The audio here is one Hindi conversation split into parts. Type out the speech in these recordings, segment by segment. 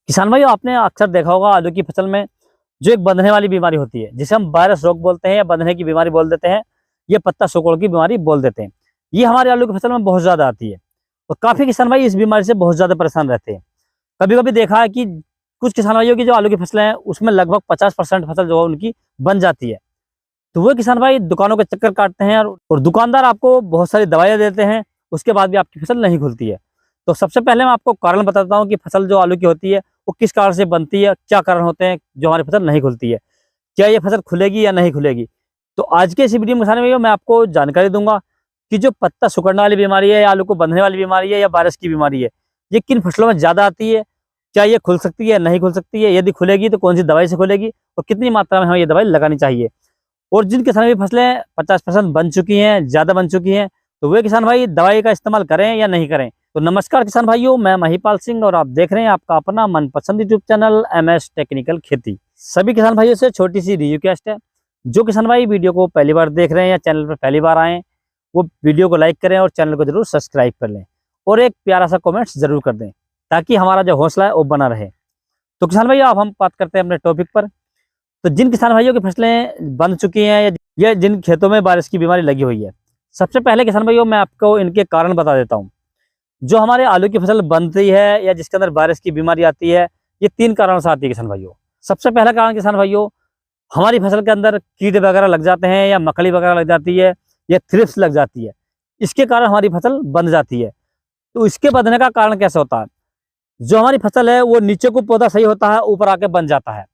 किसान भाइयों, आपने अक्सर देखा होगा आलू की फसल में जो एक बंधने वाली बीमारी होती है, जिसे हम वायरस रोग बोलते हैं या बंधने की बीमारी बोल देते हैं, ये पत्ता सिकुड़ की बीमारी बोल देते हैं। ये हमारे आलू की फसल में बहुत ज्यादा आती है और काफी किसान भाई इस बीमारी से बहुत ज्यादा परेशान रहते हैं। कभी कभी देखा है कि कुछ किसान भाइयों की जो आलू की फसलें हैं उसमें लगभग 50% फसल जो है उनकी बन जाती है। तो वो किसान भाई दुकानों के चक्कर काटते हैं और दुकानदार आपको बहुत सारी दवाइयाँ देते हैं, उसके बाद भी आपकी फसल नहीं खुलती है। तो सबसे पहले मैं आपको कारण बताता हूँ कि फसल जो आलू की होती है वो किस कारण से बनती है, क्या कारण होते हैं जो हमारी फसल नहीं खुलती है, क्या ये फसल खुलेगी या नहीं खुलेगी। तो आज के इस वीडियो में किसान भाइयों मैं आपको जानकारी दूंगा कि जो पत्ता सिकुड़ने वाली बीमारी है या आलू को बंधने वाली बीमारी है या वायरस की बीमारी है, ये किन फसलों में ज़्यादा आती है, क्या ये खुल सकती है नहीं खुल सकती है, यदि खुलेगी तो कौन सी दवाई से खुलेगी और कितनी मात्रा में हमें ये दवाई लगानी चाहिए। और जिन किसानों की फसलें 50% बन चुकी हैं, ज़्यादा बन चुकी हैं, तो वे किसान भाई दवाई का इस्तेमाल करें या नहीं करें। तो नमस्कार किसान भाइयों, मैं महिपाल सिंह और आप देख रहे हैं आपका अपना मनपसंद यूट्यूब चैनल MS टेक्निकल खेती। सभी किसान भाइयों से छोटी सी रिक्वेस्ट है, जो किसान भाई वीडियो को पहली बार देख रहे हैं या चैनल पर पहली बार आए, वो वीडियो को लाइक करें और चैनल को जरूर सब्सक्राइब कर लें और एक प्यारा सा कॉमेंट जरूर कर दें ताकि हमारा जो हौसला है वो बना रहे। तो किसान भाइयों, अब हम बात करते हैं अपने टॉपिक पर। तो जिन किसान भाइयों की फसलें बन चुकी हैं या जिन खेतों में वायरस की बीमारी लगी हुई है, सबसे पहले किसान भाइयों मैं आपको इनके कारण बता देता हूँ। जो हमारे आलू की फसल बनती है या जिसके अंदर वायरस की बीमारी आती है, ये 3 कारणों से आती है किसान भाइयों। सबसे पहला कारण किसान भाइयों, हमारी फसल के अंदर कीट वगैरह लग जाते हैं या मकड़ी वगैरह लग जाती है या थ्रिप्स लग जाती है, इसके कारण हमारी फसल बंध जाती है। तो इसके बंधने का कारण कैसे होता है, जो हमारी फसल है वो नीचे को पौधा सही होता है, ऊपर आके बंध जाता है,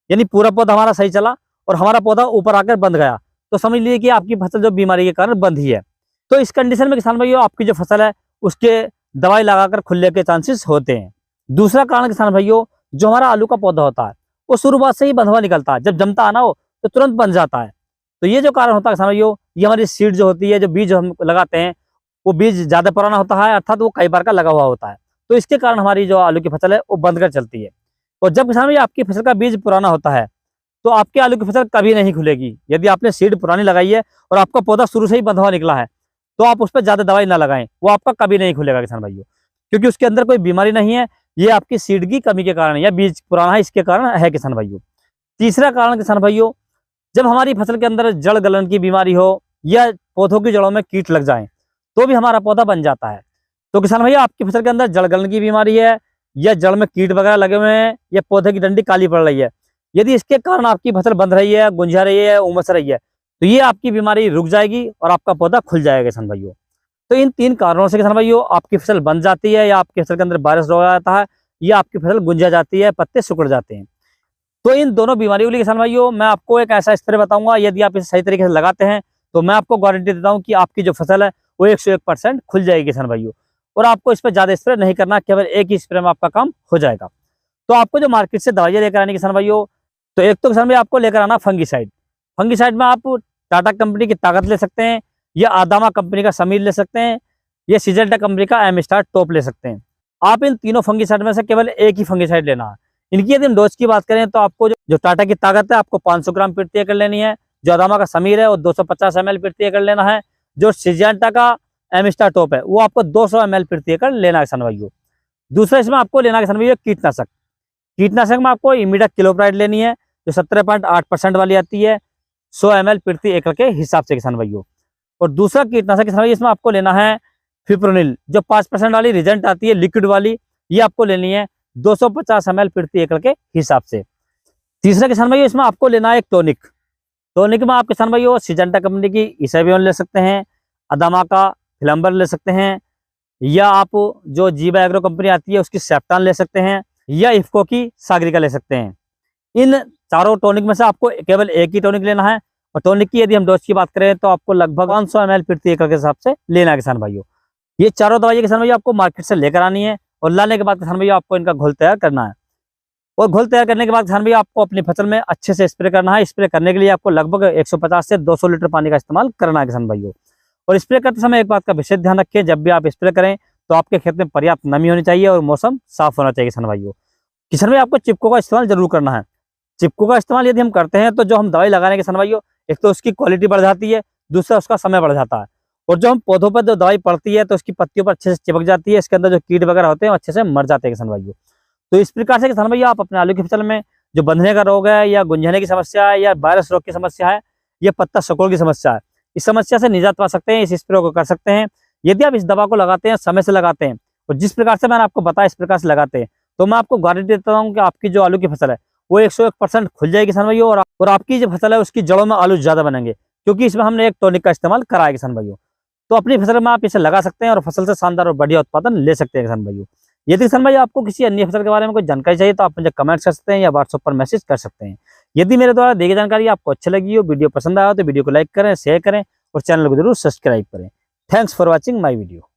यानी पूरा पौधा हमारा सही चला और हमारा पौधा ऊपर आकर बंध गया, तो समझ लीजिए कि आपकी फसल जो बीमारी के कारण बंध ही है। तो इस कंडीशन में किसान भाइयों आपकी जो फसल है उसके दवाई लगाकर खुलने के चांसेस होते हैं। दूसरा कारण किसान भाइयों, जो हमारा आलू का पौधा होता है वो शुरुआत से ही बंधा हुआ निकलता है, जब जमता आना हो तो तुरंत बंध जाता है। तो ये जो कारण होता है किसान भाइयों, ये हमारी सीड जो होती है, जो बीज हम लगाते हैं वो बीज ज्यादा पुराना होता है, अर्थात वो कई बार का लगा हुआ होता है, तो इसके कारण हमारी जो आलू की फसल है वो बंध कर चलती है। और जब किसान भाई आपकी फसल का बीज पुराना होता है तो आपके आलू की फसल कभी नहीं खुलेगी। यदि आपने सीड पुरानी लगाई है और आपका पौधा शुरू से ही बंधा हुआ निकला है तो आप उस पर ज्यादा दवाई ना लगाएं, वो आपका कभी नहीं खुलेगा किसान भाइयों, क्योंकि उसके अंदर कोई बीमारी नहीं है, ये आपकी सीड की कमी के कारण या बीज पुराना है इसके कारण है किसान भाइयों। तीसरा कारण किसान भाइयों, जब हमारी फसल के अंदर जड़ गलन की बीमारी हो या पौधों की जड़ों में कीट लग जाए तो भी हमारा पौधा बन जाता है। तो किसान भैया आपकी फसल के अंदर जड़ गलन की बीमारी है या जड़ में कीट वगैरह लगे हुए हैं या पौधे की डंडी काली पड़ रही है, यदि इसके कारण आपकी फसल बंध रही है, गुंजा रही है, उमस रही है, तो ये आपकी बीमारी रुक जाएगी और आपका पौधा खुल जाएगा किसान भाइयों। तो इन 3 कारणों से किसान भाइयों आपकी फसल बंध जाती है या आपकी फसल के अंदर वायरस रोग आ जाता है या आपकी फसल गुंजा जाती है, पत्ते सिकुड़ जाते हैं। तो इन दोनों बीमारियों के लिए किसान भाइयों मैं आपको एक ऐसा स्प्रे बताऊंगा, यदि आप इसे सही तरीके से लगाते हैं तो मैं आपको गारंटी देता हूं कि आपकी जो फसल है वो 101% खुल जाएगी किसान भाइयों। और आपको इस पर ज्यादा स्प्रे नहीं करना, केवल एक ही स्प्रे में आपका काम हो जाएगा। तो आपको जो मार्केट से दवाइयाँ लेकर आनी किसान भाइयों, तो एक तो किसान भाई आपको लेकर आना फंगीसाइड। फंगीसाइड में आप टाटा कंपनी की ताकत ले सकते हैं या आदामा कंपनी का समीर ले सकते हैं या सिजेल्टा कंपनी का एम स्टार टॉप ले सकते हैं। आप इन तीनों फंगीसाइड में से केवल एक ही फंगीसाइड लेना है। इनकी यदि हम डोज की बात करें तो आपको जो टाटा की ताकत है आपको 500 ग्राम प्रति एकड़ लेनी है, जो आदामा का समीर है वो 250 ml प्रति एकड़ लेना है, जो सिजेंटा का एम स्टार टॉप है वो आपको 200 ml प्रति एकड़ लेना है किसान भाइयों। दूसरा इसमें आपको लेना है किसान भाइयों कीटनाशक। कीटनाशक में आपको इमिडा क्लोप्राइड लेनी है जो 17.8% वाली आती है, 100 ml प्रति एकड़ के हिसाब से किसान भाइयों। और दूसरा कीटनाशक किसान भाई इसमें आपको लेना है फिप्रोनिल, जो 5% वाली रिजेंट आती है लिक्विड वाली, ये आपको लेनी है 250 ml प्रति एकड़ के हिसाब से। तीसरा किसान भाइयों इसमें आपको लेना है एक टॉनिक। टॉनिक में आप किसान भाइयों सिजेंटा कंपनी की इसेबियन ले सकते हैं, अदामा का फिलम्बर ले सकते हैं, या आप जो जीवा एग्रो कंपनी आती है उसकी सेप्टान ले सकते हैं, या इफ्को की सागरिका ले सकते हैं। इन चारों टॉनिक में से आपको केवल एक ही टॉनिक लेना है। और टॉनिक की यदि हम डोज की बात करें तो आपको लगभग 500 ml प्रति एकड़ के हिसाब से लेना है किसान भाइयों। ये चारों दवाइयाँ किसान भाइयों आपको मार्केट से लेकर आनी है और लाने के बाद किसान भैया आपको इनका घोल तैयार करना है। और घोल तैयार करने के बाद किसान भैया आपको अपनी फसल में अच्छे से स्प्रे करना है। स्प्रे करने के लिए आपको लगभग 150 से 200 लीटर पानी का इस्तेमाल करना है किसान भाइयों। और स्प्रे करते समय एक बात का विशेष ध्यान रखें, जब भी आप स्प्रे करें तो आपके खेत में पर्याप्त नमी होनी चाहिए और मौसम साफ होना चाहिए किसान भाइयों। किसान भाई आपको चिपको का इस्तेमाल जरूर करना है। चिपको का इस्तेमाल यदि हम करते हैं तो जो हम दवाई लगाने किसान भाइयों, एक तो उसकी क्वालिटी बढ़ जाती है, दूसरा उसका समय बढ़ जाता है, और जो हम पौधों पर जो दवाई पड़ती है तो उसकी पत्तियों पर अच्छे से चिपक जाती है, इसके अंदर जो कीट वगैरह होते हैं अच्छे से मर जाते हैं किसान भाइयों। तो इस प्रकार से किसान भाई आप अपने आलू की फसल में जो बंधने का रोग है या गुंजने की समस्या है या वायरस रोग की समस्या है, ये पत्ता सिकुड़ की समस्या है, इस समस्या से निजात पा सकते हैं। इस स्प्रे को कर सकते हैं। यदि आप इस दवा को लगाते हैं, समय से लगाते हैं और जिस प्रकार से मैंने आपको बताया इस प्रकार से लगाते हैं, तो मैं आपको गारंटी देता हूँ कि आपकी जो आलू की फसल है वो 101% खुल जाएगी किसान भाइयों। और आपकी जो फसल है उसकी जड़ों में आलू ज्यादा बनेंगे, क्योंकि इसमें हमने एक टॉनिक का इस्तेमाल करा है किसान भाइयों। तो अपनी फसल में आप इसे लगा सकते हैं और फसल से शानदार और बढ़िया उत्पादन ले सकते हैं किसान भाइयों। यदि किसान भाई आपको किसी अन्य फसल के बारे में कोई जानकारी चाहिए तो आप मुझे कमेंट कर सकते हैं या व्हाट्सएप पर मैसेज कर सकते हैं। यदि मेरे द्वारा दी गई जानकारी आपको अच्छी लगी हो, वीडियो पसंद आया हो, तो वीडियो को लाइक करें, शेयर करें और चैनल को जरूर सब्सक्राइब करें। Thanks for watching my video.